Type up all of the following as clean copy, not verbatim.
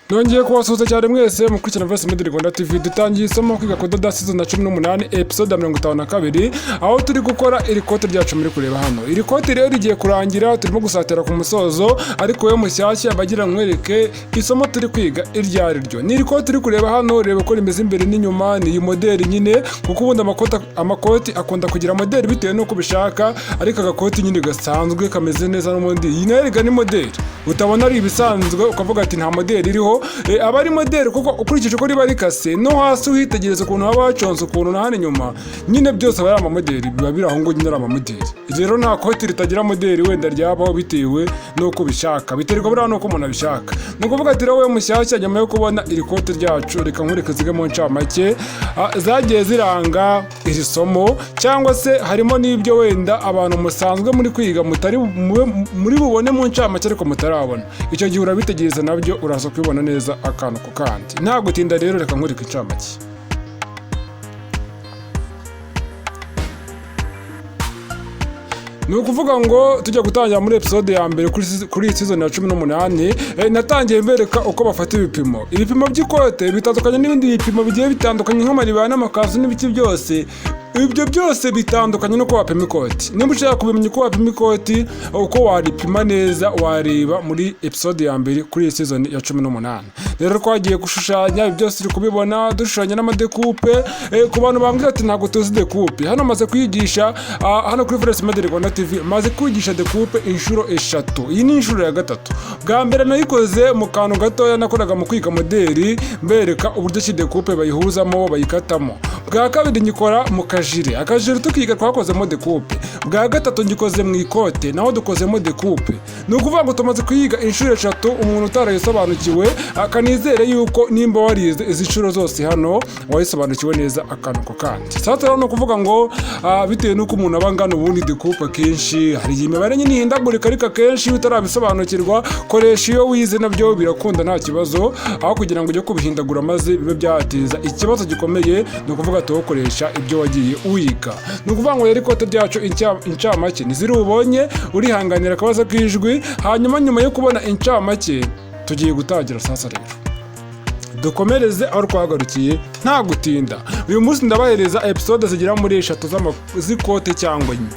Nongeye kubasuhuza cyane mwese mukurikirana Voice Media Rwanda TV. Dutangiye isomo kwiga KUDODA season 18 episode 52 aho turi gukora iri kote ryacu muri kureba hano. Iri kote rero rigiye kurangira, turimo gusatira ku musozo, ariko we mushyashya bagira nkwereke isomo turi kwiga iryari ryo. Ni iri kote uri kureba hano, reba ko rimeze imbere n'inyuma, ni modeli nyine, kuko ubundi amakoti akunda kugira modeli bitewe nuko bishaka, ariko agakoti nyine gasanzwe kameze neza n'ubundi. Iyi nayo ni modeli. Utabona ari ibisanzwe ukavuga ati nta modeli iriho. Aba ari modeli kuko ukurikije uko riba rikase no hasi uhitegereza ukuntu haba haconze ukuntu na hano inyuma, nyine byose aba ari amamodeli, biba biri aho ngo nyine ari amamodeli. Rero nta koti ritagira modeli wenda ryabaho bitewe nuko bishaka, biterwa buriya nuko umuntu abishaka. Ni ukuvuga ati rero we mushyashya nyuma yo kubona iri kote ryacu, reka nkwereke zimwe mu ncamake zagiye ziranga iri somo, cyangwa se harimo n'ibyo wenda abantu musanzwe muri kwiga mutari muri bubone mu ncamake ariko mutarabona. Icyo gihe urabitegereza nabyo uraza kubibona neza akantu ku kandi. Nta gutinda rero, reka nkwereke incamake. Ni ukuvuga ngo tujya gutangira muri episode ya mbere kuri season ya 18, natangiye mbereka uko bafata ibipimo. Ibipimo by'ikote bitandukanye n'ibindi bipimo bigiye bitandukanye nk'amaribaya n'amakazu n'ibiki byose. Ibyo byose bitandukanye nuko wapima ikoti. Niba ushaka kubimenya uko wapima ikoti, uko waripima neza, wareba muri episode ya mbere kuri season ya 18. Rero twagiye gushushanya byose uri kubibona, dushushanya n'amadekupe. Ku bantu bambwira ati ntabwo tuzi dekupe, hano maze kwigisha hano kuri Voice Media Rwanda TV maze kwigisha dekupe inshuro 3. Iyi ni inshuro ya 3. Bwa mbere nayikoze mu kantu gatoya nakoraga mu kwiga modeli, mbereka uburyo ki dekupe bayihuzamo bayikatamo. Bwa kabiri nyikora mu kajire, akajire tukiga twakozemo dekupe. Bwa gatatu ngikoze mu ikote, naho dukozemo dekupe. Ni ukuvuga ngo tumaze kuyiga inshuro 3, umuntu utarayisobanukiwe akanizere yuko nimba warize izi nshuro zose hano wayisobanukiwe neza akantu ko kandi. Sasa rero no kuvuga ngo bitewe nuko umuntu abangana ubundi dekupe kenshi hari imibare nyine ihindagurika, ariko kenshi utarabisobanukirwa koresha iyo wize nabyo birakunda nta kibazo, aho kugira ngo ujye kubihindagura maze bibe byateza ikibazo gikomeye. Ni ukuvuga tukoresha ibyo wagiye wiga. Ni ukuvuga ngo rero ikote ryacu incamake niziri ubonye, urihanganira akabazo k'ijwi. Hanyuma nyuma yo kubona incamake tugiye gutangira sasa rero. Dukomereze aho twagarukiye nta gutinda. Uyu munsi ndabahereza episode zigera muri 3 z'ikote cyangwa enye.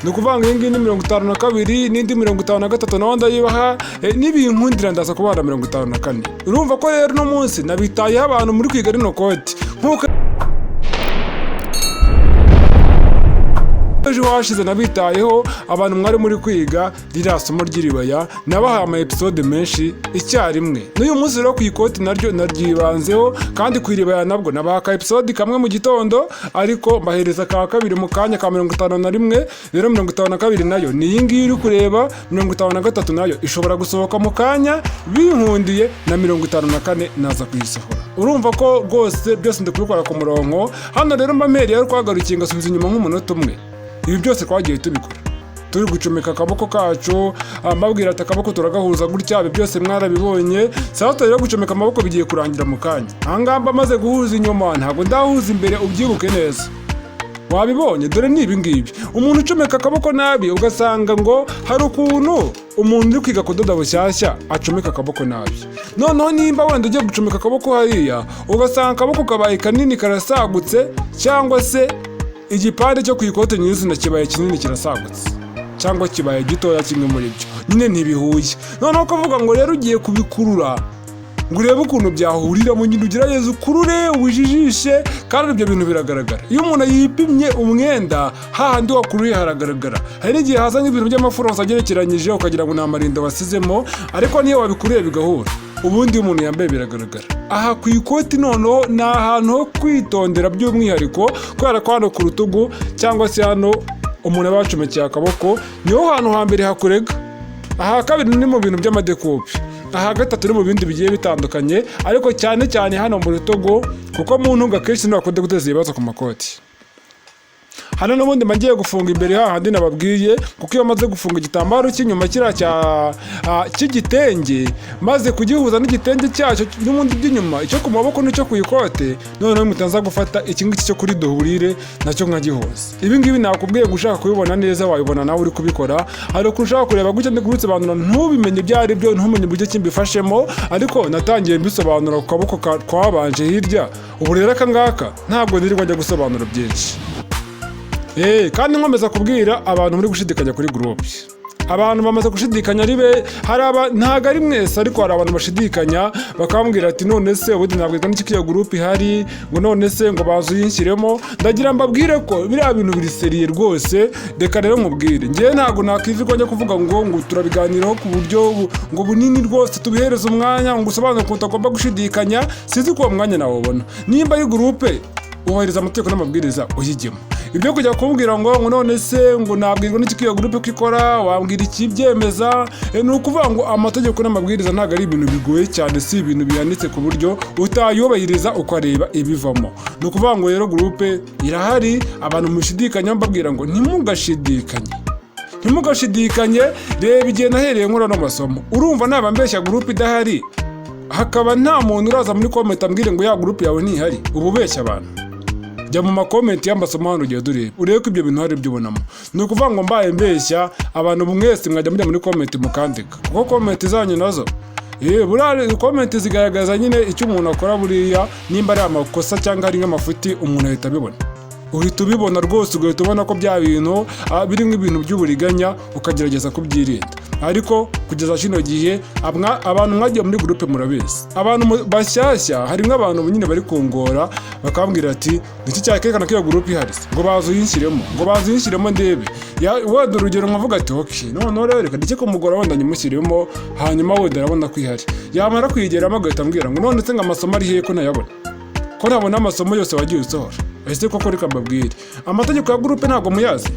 Ni ukuvuga ngo iyi ngiyi ni 52 n'indi 53 naho ndayibaha, n'ibinkundira ndaza kubana 54. Urumva ko rero no munsi nabitayeho abantu muri kwiga rino kote. Nkuko ejo hashize nabitayeho abantu mwari muri kwiga ririya somo ry'iribaya, nabahaye ama episode menshi icyarimwe. N'uyu munsi rero ku ikoti naryo naryibanzeho, kandi ku iribaya nabwo nabaha ka episode kamwe mu gitondo, ariko mbahereza ka kabiri mu kanya ka 51. Rero 52 nayo ni iyi ngiyi uri kureba, 53 nayo ishobora gusohoka mu kanya binkundiye, na 54 naza kuyisohora. Urumva ko rwose byose ndikubikora ku murongo. Hano rero mbameri yari kwagarukiye ngasubiza inyuma nk'umunota umwe. Ibi byose twagiye tubikora turi gucomeka akaboko kacu, mbabwira ati akaboko turagahuza gutya. Ibi byose mwarabibonye. Sasa rero gucomeka amaboko bigiye kurangira mu kanya. Ahangamba maze guhuza inyuma, ntabwo ndahuza imbere, ubyibuke neza. Wabibonye dore ni ibi ngibi. Umuntu ucomeka akaboko nabi ugasanga ngo hari ukuntu umuntu uri kwiga kudoda bushyashya acomeka akaboko nabi. Noneho nimba wenda ugiye gucomeka akaboko hariya ugasanga akaboko kabaye kanini karasagutse, cyangwa se igipande cyo ku ikote nyizina kibaye kinini kirasagutse, cyangwa kibaye gitoya, kimwe muri byo nyine ntibihuye. Noneho ukavuga ngo rero ugiye kubikurura ngo urebe ukuntu byahuriramo, nyine ugerageze ukurure wijijishe, kandi ibyo bintu biragaragara. Iyo umuntu yipimye umwenda hahandi wakuruye haragaragara. Hari n'igihe haza nk'ibintu by'amafuranse agerekeranyije ukagira ngo ni amarinda wasizemo, ariko niyo wabikuruye bigahura, ubundi umuntu yambaye biragaragara. Aha ku ikoti noneho ni ahantu ho kwitondera by'umwihariko, kubera ko hano ku rutugu cyangwa se hano umuntu aba yacomekeye akaboko niho hantu hambere hakurega. Aha kabiri ni mu bintu by'amadekupe. Aha gatatu ni mu bindi bigiye bitandukanye, ariko cyane cyane hano mu rutugu, kuko mu ntunga kenshi ntibakunde guteza ibibazo ku makoti. hano n'ubundi magiye gufunga imbere hahandi nababwiye, kuko iyo maze gufunga igitambaro cy'inyuma kiriya cy'igitenge maze kugihuza n'igitenge cyacyo n'ubundi by'inyuma, icyo ku maboko n'icyo ku ikote, noneho mutanza gufata iki ngiki cyo kuri duhurire nacyo nkagihuza. Ibi ngibi nakubwiye ngo ushaka kubibona neza wabibona nawe uri kubikora, ariko ushaka kureba gutya ndi kubisobanura ntubimenye ibyo ari byo, ntumenye uburyo kimbifashemo, ariko natangiye mbisobanura ku kaboko kwabanje hirya. Ubu rero aka ngaka ntabwo ndirirwa njya gusobanura byinshi. Kandi nkomeza kubwira abantu muri gushidikanya kuri groupe. Abantu bamaze gushidikanya ntago ari mwese, ariko hari abantu bashidikanya bakambwira ati none se ubundi nabwirwa n'iki kiyo groupe ihari, ngo none se ngo bazuyinshyiremo. Ndagira mbabwire ko biriya bintu biri seriye rwose. Reka rero mubwire, njyewe ntago nakwivirwa njya kuvuga ngo turabiganiraho ku buryo ngo bunini rwose tubihereza umwanya ngo usobanure ko utagomba gushidikanya. Sizi ko uwo mwanya nawubona. Nimba ari groupe ubahiriza amategeko n'amabwiriza uyigemo. Ibyo kujya kumbwira ngo none se ngo nabwirwa n'iki kiyo groupe kwikora, wambwira ikibyemeza. Ni ukuvuga ngo amategeko n'amabwiriza ntago ari ibintu bigoye cyane, si ibintu bihanitse ku buryo utayubahiriza ukareba ibivamo. Ni ukuvuga ngo rero groupe irahari, abantu mushidikanya mbabwira ngo ntimugashidikanye. Reba igihe nahereye nkora no masomo, urumva naba mbeshya groupe idahari hakaba nta muntu uraza muri comment ambwire ngo ya groupe yawe ntihari, ubu beshya abantu. Jya mu makomenti y'amasomo hano ugiye dureba urebe ko ibyo bintu hari ibyo ubonamo. Ni ukuvuga ngo mbaye mbeshya abantu mwese mwajya mujya muri komenti mukandika, kuko komenti zanyu nazo buriya komenti zigaragaza nyine icyo umuntu akora. Buriya nimba ari amakosa cyangwa ari nk'amafuti umuntu ahita abibona, uhita ubibona rwose, ugahita ubona ko bya bintu birimo ibintu by'uburiganya ukagerageza kubyirinda. Ariko kugeza kino gihe abantu mwagiye muri groupe murabizi, abantu bashyashya harimo abantu nyine bari kungora bakambwira ati niki cyakerekana ko iyo groupe ihari, ngo bazuyinshyiremo ndebe. Wenda urugero nkavuga ati okay none rero reka ndike kumugora wenda nyimushyiremo, hanyuma wenda arabona ko ihari, yamara kuyigeramo agahita ambwira ngo none se ngo amasomo ari hehe ko nayabona, ko ntabona amasomo yose wagiye usohora. Ese koko reka mbabwire amategeko ya groupe ntabwo muyazi?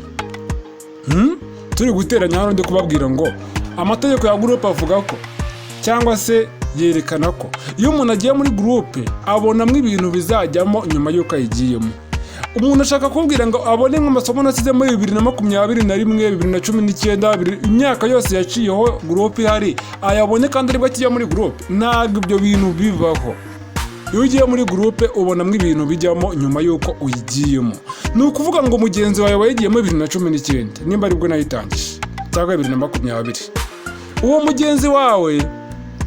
Turi guteranya hano ndi kubabwira ngo amategeko ya groupe avuga ko cyangwa se yerekana ko iyo umuntu agiye muri groupe abonamo ibintu bizajyamo nyuma y'uko ayigiyemo. Umuntu ashaka kubwira ngo abone nk'amasomo nasize muri 2021, 2019, imyaka yose yaciyeho groupe ihari ayabone kandi aribwo kijya muri groupe, ntabwo ibyo bintu bibaho. Iyo ugiye muri groupe ubonamo ibintu bijyamo nyuma y'uko uyigiyemo. Ni ukuvuga ngo mugenzi wawe wayigiyemo 2019 nimba aribwo nayitangije cyangwa 2020, uwo mugenzi wawe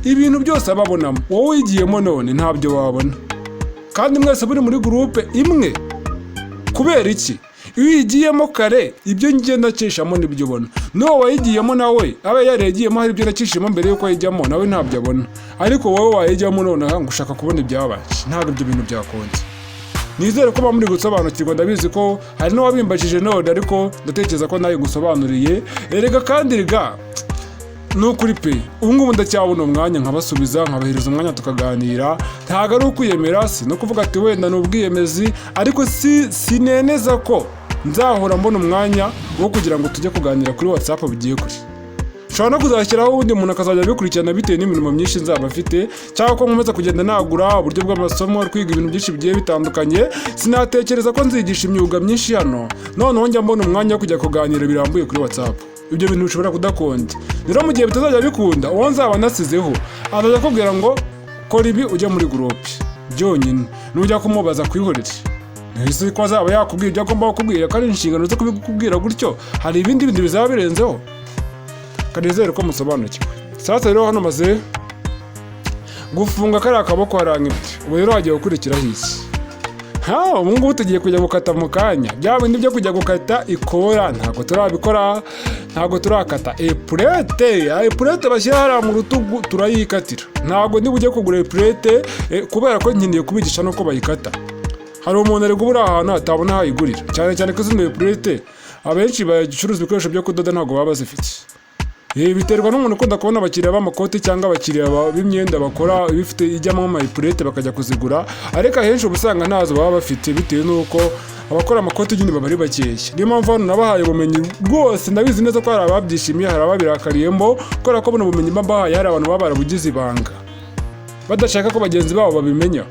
ibintu byose ababonamo, wowe uyigiyemo none ntabyo wabona. Kandi mwese buri muri groupe imwe. Kubera iki? Iyo uyigiyemo kare ibyo ngenda cishamo nibyo ubona, n'uwo wayigiyemo nawe abe yaregiyemo hari ibyo nakishimo mbere yuko yijyamo nawe ntabyo abona. Ariko wowe wayijyamo none ngo ushaka kubona ibyabanje, ntabwo ibyo bintu byakonje. Nizere ko bamuri gusobanukirwa, ndabizi ko hari n'uwabimbajije none, ariko ndatekereza ko nawe gusobanuriye. Erega kandi rega nukuri pe ubu ngubu ndacyabona umwanya nkabasubiza, nkabahereza umwanya tukaganira. Ntago ari ukwiyemera, si no kuvuga ati wenda n'ubwiyemezi, ariko sineneza ko nzahora mbona umwanya wo kugira ngo tujye kuganira kuri WhatsApp bigiye kuri. Nshobora no kuzashyiraho ubundi umuntu akazajya bikurikirana bitewe n'imirimo myinshi nzaba afite, cyangwa ko nkomeza kugenda nagura uburyo bw'amasomo, kwiga ibintu byinshi bigiye bitandukanye. Sinatekereza ko nzigisha imyuga myinshi hano noneho njya mbona umwanya wo kujya kuganira birambuye kuri WhatsApp. Ibyo bintu bishobora kudakonda. Rero mu gihe bitazajya bikunda, uwo nzaba nasizeho azajya kubwira ngo kora ibi ujya muri groupe byonyine, nujya kumubaza kwihorera. Nahise ko azaba yakubwira ibyo agomba kukubwira, kandi inshingano zo kubikubwira gutyo hari ibindi bintu bizaba birenzeho. Kanizere ko musobanukiwe. Sasa rero hano maze gufunga kari akaboko harangibye. Ubu rero hagiye gukurikiraho iki? Ubu ngubu tugiye kujya gukata mu kanya. Bya bindi byo kujya gukata ikora ntabwo turabikora, ntabwo turakata epurete bashyira hariya mu rutugu turayikatira. Ntabwo niba ujye kugura epurete kubera ko nkeneye kubigisha nuko bayikata. Hari umuntu ari gubura ahantu atabona hayigurira, cyane cyane ko zino epurete abenshi bacuruza ibikoresho byo kudoda ntabwo baba bazifite. Biterwa n'umuntu ukunda kubona abakiriya b'amakoti cyangwa abakiriya b'imyenda bakora bifite ijyamo amayipurete bakajya kuzigura, ariko ahenshi ubusanga ntazo baba bafite bitewe n'uko abakora amakoti nyine baba ari bakeya. Niyo mpamvu hano nabahaye ubumenyi rwose, ndabizi neza ko hari ababyishimiye, hari ababirakariyemo, kubera ko buno bumenyi mbahaye hari abantu baba barabugize ibanga badashaka ko bagenzi babo babimenya.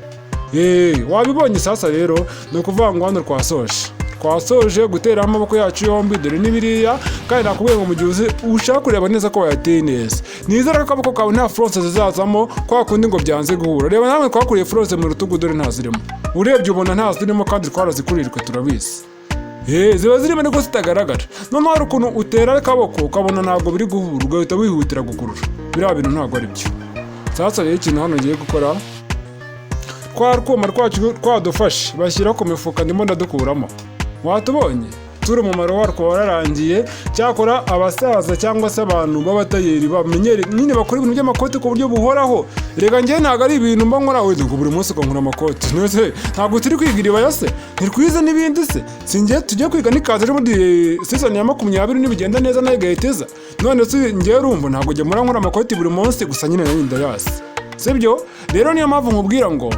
Wabibonye sasa rero ni ukuvuga ngo hano twasoje gutera amaboko yacu yombi dore n'ibiriya kandi nakubwiye ngo mu gihe ushaka kureba neza ko wayateye neza nizera ko akaboko kawe nta fronce zizazamo kwa kundi ngo byanze guhura reba namwe twakuriye fronce mu rutugu dore ntazirimo urebye ubona ntazirimo kandi twarazikurirwe turabizi ziba zirimo niko zitagaragara noneho hari ukuntu utera akaboko ukabona ntabwo biri guhura ugahita wihutira gukurura biriya bintu ntabwo ari byo sasa rero ikintu hano ngiye gukora twa rwuma rwacu twadufashe bashyira ku mifuka ndimo ndadukuramo watubonye turi umumaro warwo wararangiye cyakora abasaza cyangwa se abantu b'abatayeri bamenyere nyine bakora ibintu by'amakoti ku buryo buhoraho rega njye ntabwo ari ibintu mba nkora wenda ngo buri munsi ukankura amakoti ntabwo turi kwiga iriba yose ntirwize n'ibindi se sinjye tujye kwiga n'ikaza rero muri season ya 20 nibigenda neza nayo igahiteza none se njye urumva ntabwo ujya nkora amakoti buri munsi gusa nyine narinda yasi sibyo rero niyo mpamvu nkubwira ngo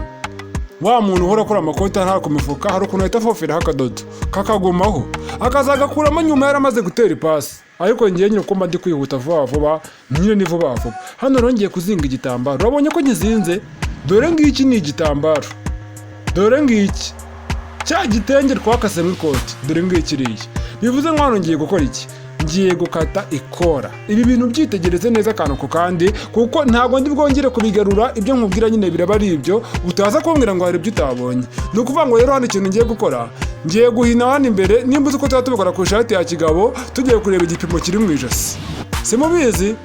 wa muntu uhora akora amakoti nta ku mifuka hari ukuntu ahita afoferaho akadodo kakagumaho akazagakuramo nyuma yaramaze gutera ipasi ariko ngiye nyine uko mba ndi kwihuta vuba vuba nyine ni vuba vuba hano rero ngiye kuzinga igitambaro urabonye ko ngizinze dore ngiki ni igitambaro dore ngiki cya gitenge twakasemo ikoti dore ngiki iriya bivuze ngo hano ngiye gukora iki ngiye gukata ikora ibi bintu byitegereze neza akantu ku kandi kuko ntabwo ndi bwongere kubigarura ibyo nkubwira nyine biraba ari ibyo utaza kumbwira ngo hari ibyo utabonye ni ukuvuga ngo rero hano ikintu ngiye gukora ngiye guhina hano imbere nimba uzi ko tuba tubikora ku ishati ya kigabo tugiye kureba igipimo kiri mu ijosi si mubizi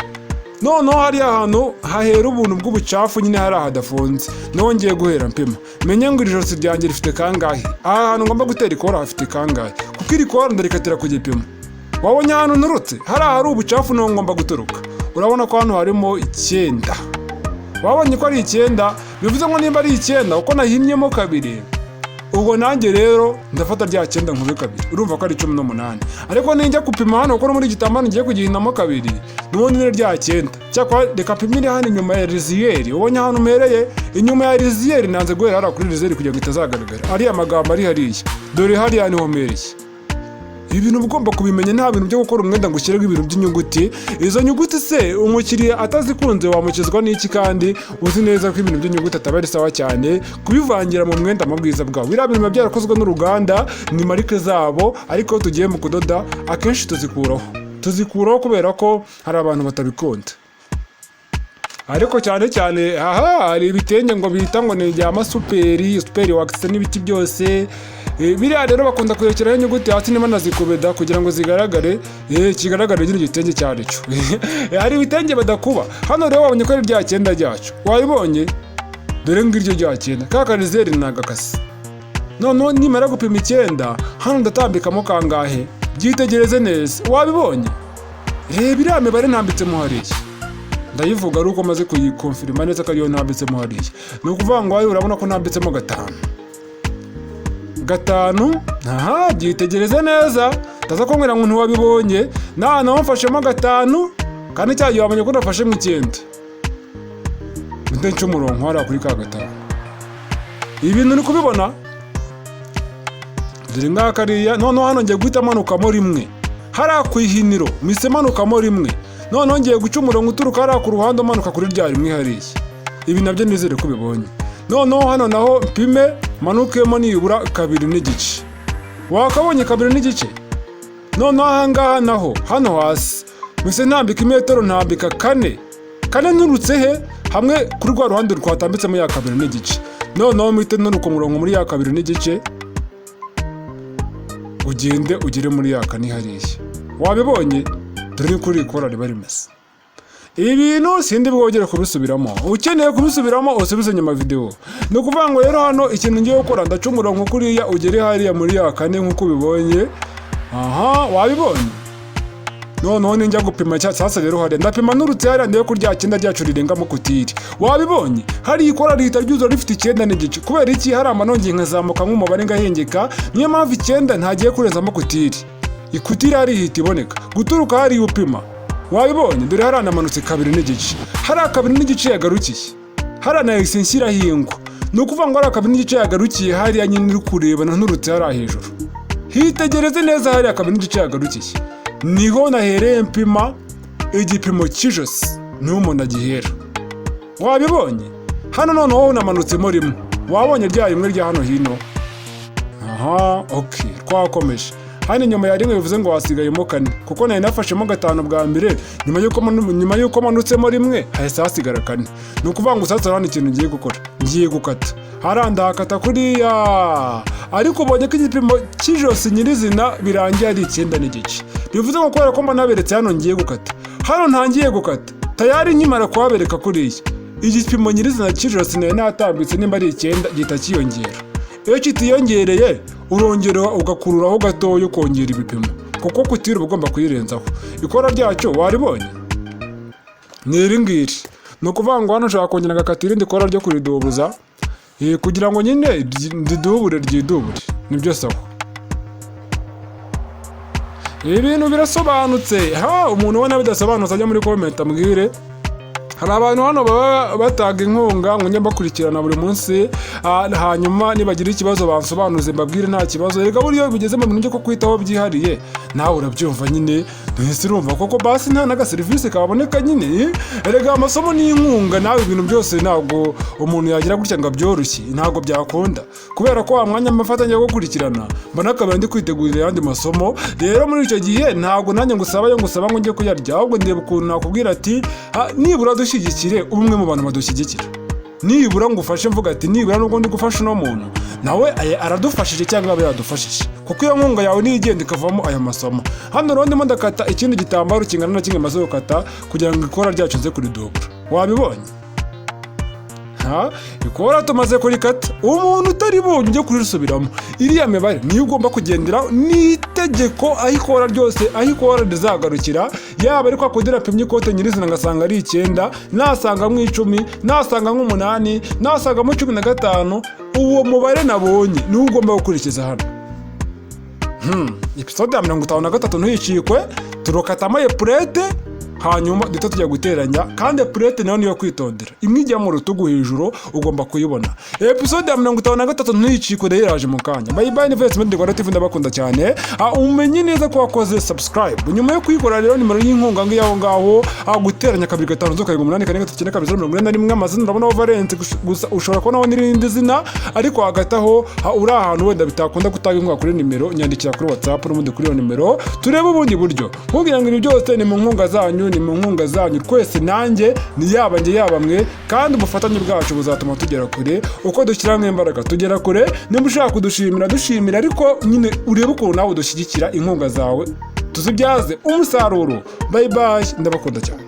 noneho hariya hantu hahera ubuntu bw'ubucafu nyine hari ahadafunze niho ngiye guhera mpima menye ngo iri josi ryanjye rifite kangahe aha hantu ngomba gutera ikora hafite kangahe kuko iri kora ndarikatira ku gipimo wabonye ahantu nturutse hari ubucafu niho ngomba guturuka urabona ko hano harimo 9 wabonye ko ari 9 bivuze ngo nimba ari 9 uko nahimyemo 2 ubwo nanjye rero ndafata rya 9 nkube 2 urumva ko ari 18 ariko ninjya gupima hano uko muri igitambaro ngiye kugihinamo 2 n'ubundi ni rya 9 cyakwa reka pimire hano inyuma ya riziyeri ubonye hano umereye inyuma ya riziyeri nanze guhera hariya kuri riziyeri kugira ngo itazagaragara ariya magambo ari hariya dore hariya niho mereye ibintu ugomba kubimenya nta bintu byo gukora umwenda ngo ushyireho ibintu by'inyuguti izo nyuguti se umukiriya atazikunze wamukizwa n'iki kandi uzi neza ko ibintu by'inyuguti ataba ari sawa cyane kubivangira mu mwenda mu bwiza bwawe biriya bintu biba byarakozwe n'uruganda ni marike zabo ariko tugiye mu kudoda akenshi tuzikuraho kubera ko hari abantu batabikunda ariko cyane cyane hari ibitenge ngo bita ngo ni ibya superi wax n'ibiti byose biriya rero bakunda kurekeraho inyuguti hasi niba nazikubeda kugira ngo zigaragare kigaragare nyine igitenge cyari cyo hari ibitenge badakuba hano rero wabonye ko ari rya 9 ryacu wabibonye dore ngiryo rya 9 kakarizeri nagakasi noneho nimara gupima 9 hano ndatambikamo kangahe byitegereze neza wabibonye reba iriya mibare ntambitsemo hariya ndayivuga ari uko maze kuyikonfirima neza ko ariyo ntambitsemo hariya ni ukuvuga ngo urabona ko ntambitsemo 5 aha byitegereze neza taza kumbwira ngo ntiwabibonye naho mfashemo 5 kandi cyagiye wamenye ko nafashemo 9 ndence umurongo hariya kuri ka 5 ibintu ni kubibona dore ngakariya noneho hano ngiye guhita manukamo rimwe hariya ku ihiniro mise manukamo rimwe noneho ngiye guca umurongo uturuka hariya ku ruhande umanuka kuri rya rimwe hariya ibi nabyo nizere ko ubibonye noneho hano naho mpime manukemo nibura 2 n'igice wakabonye 2 n'igice noneho ahangaha naho hano hasi mise ntambika imetero ntambika 4 nturutse he hamwe kuri rwa ruhande rwatambitsemo ya 2 n'igice noneho mpite nturuka umurongo muri ya 2 n'igice ugende ugere muri ya 4 hariya wabibonye dore kuri ikora riba rimeze ibi bintu sindi bwogere kubisubiramo ukeneye kubisubiramo usubize nyuma video ni ukuvuga ngo rero hano ikintu ngiye gukora ndaca umurongo kuriya ugere hariya muri ya 4 nk'uko ubibonye aha wabibonye noneho ninjya gupima sasa rero hariya ndapima nurutse hariya ndiye kurya 9 ryacu rirengamo kutiri wabibonye hari ikora rihita ryuzura rifite 9 n'igice kubera iki hari amanongi nkazamuka nk'umubare ngahengeka niyo mpamvu 9 ntagiye kurenzamo kutiri ikutiri hari ihita iboneka guturuka hari upima wabibonye dore hari anamanutse 2 n'igice hari 2 n'igice yagarukiye hari na nshyira hingo ni ukuvuga ngo hari 2 n'igice yagarukiye hariya nyine uri kureba nturutse hari hejuru hitegereze neza hari 2 n'igice yagarukiye niho nahereye mpima igipimo cy'ijosi niho umuntu agihera wabibonye hano noneho unamanutse rimwe wabonye rya rimwe rya hano hino aha okay twakomeje. Hano nyuma ya rimwe bivuze ngo wasigayemo 4 kuko nari nafashemo 5 bwa mbere nyuma yuko manutsemo rimwe hahise hasigara 4. Ni ukuvuga ngo sasa hano ikintu ngiye gukora ngiye gukata haranda hakata kuriya ariko ubonye ko igipimo cy'ijosi nyirizina birangiye ari 9 n'igice. Bivuze ngo kubera ko naberetse hano ngiye gukata hano ntangiye gukata tayari nkimara kuhabereka kuriya igipimo nyirizina cy'ijosi nayo natambitse nimba ari 9 gihita kiyongera. Iyo kitiyongereye urongera ugakururaho gatoya ukongera ibipimo kuko kutira ugomba kuyirenzaho. Ikora ryacyo waribonye ni iri ngiri. Ni ukuvuga ngo hano ushaka kongera agakatira irindi kora ryo kuridubuza kugira ngo nyine ndidubure ryidubure nibyo sawa. Ibintu birasobanutse. Umuntu ubona bidasobanutse ajya muri comment ambwire. Hari abantu hano baba bataga inkunga ngo njye bakurikirana buri munsi hanyuma nibagira ikibazo bansobanuze mbabwire nta kibazo. Erega buriyo bigeze mu bintu byo kwitaho byihariye nawe urabyumva nyine ntese urumva koko basi nta naga service kaboneka nyine. Erega amasomo ni inkunga nawe ibintu byose ntabwo umuntu yagira gutya ngo byoroshye ntabwo byakunda kubera ko amwanya amafatanya yo gukurikirana mbona akaba ndi kwitegurira yandi masomo. Rero muri icyo gihe ntabwo nanjye ngusaba ngo njye kuyarya ahubwo ndeba ukuntu nakubwira ati nibura dushyigikire umwe mu bantu badushyigikira. Nibura ngufashe mvuga ati nibura nubwo ndi gufasha no muntu nawe aradufashije cyangwa abe yadufashije kuko iyo nkunga yawe nigenda ikavamo aya masomo. Hano rero ndimo ndakata ikindi gitambaro kingana na kimwe maze gukata kugira ngo ikora ryacu nze kuridubura. Wabibonye ikora tumaze kurikata umuntu utari bonye ujye kurisubiramo iriya mibare niyo ugomba kugendera n'itegeko aho ikora ryose aho ikora rizagarukira. Yaba ariko akudira pimye ikote nyirizina ngasanga ari 9 nasanga mu 10 nasanga mu 8 nasanga mu 15 uwo mubare nabonye niwo ugomba gukurikiza hano. Episode ya 53 ntuyicikwe turokatamo epurete hanyuma duhita tujya guteranya kandi epurete nayo niyo kwitondera imwe ijya mu rutugu hejuru ugomba kuyibona. Episode ya 53 ntuyicikwe rero yaje mu kanya. Bye bye investment Rwanda TV ndabakunda cyane. Umenye neza ko wakoze subscribe nyuma yo kuyikora rero nimero y'inkunga ngiyaho ngaho guteranya 2 amazina urabona Valence gusa ushobora kubona n'irindi zina ariko hagataho uri ahantu wenda bitakunda gutanga inkunga kuri nimero nyandikira kuri WhatsApp n'ubundi kuri iyo nimero turebe ubundi buryo kugira ngo ibi byose ni mu nkunga zanyu ni mu nkunga zanyu twese nanjye ni yaba nge yaba mwe kandi ubufatanye bwacu buzatuma tugera kure uko dushyiramo imbaraga tugera kure. Nimba ushaka kudushimira ariko nyine urebe ukuntu nawe udushyigikira inkunga zawe tuzibyaze umusaruro. Bye bye ndabakunda cyane.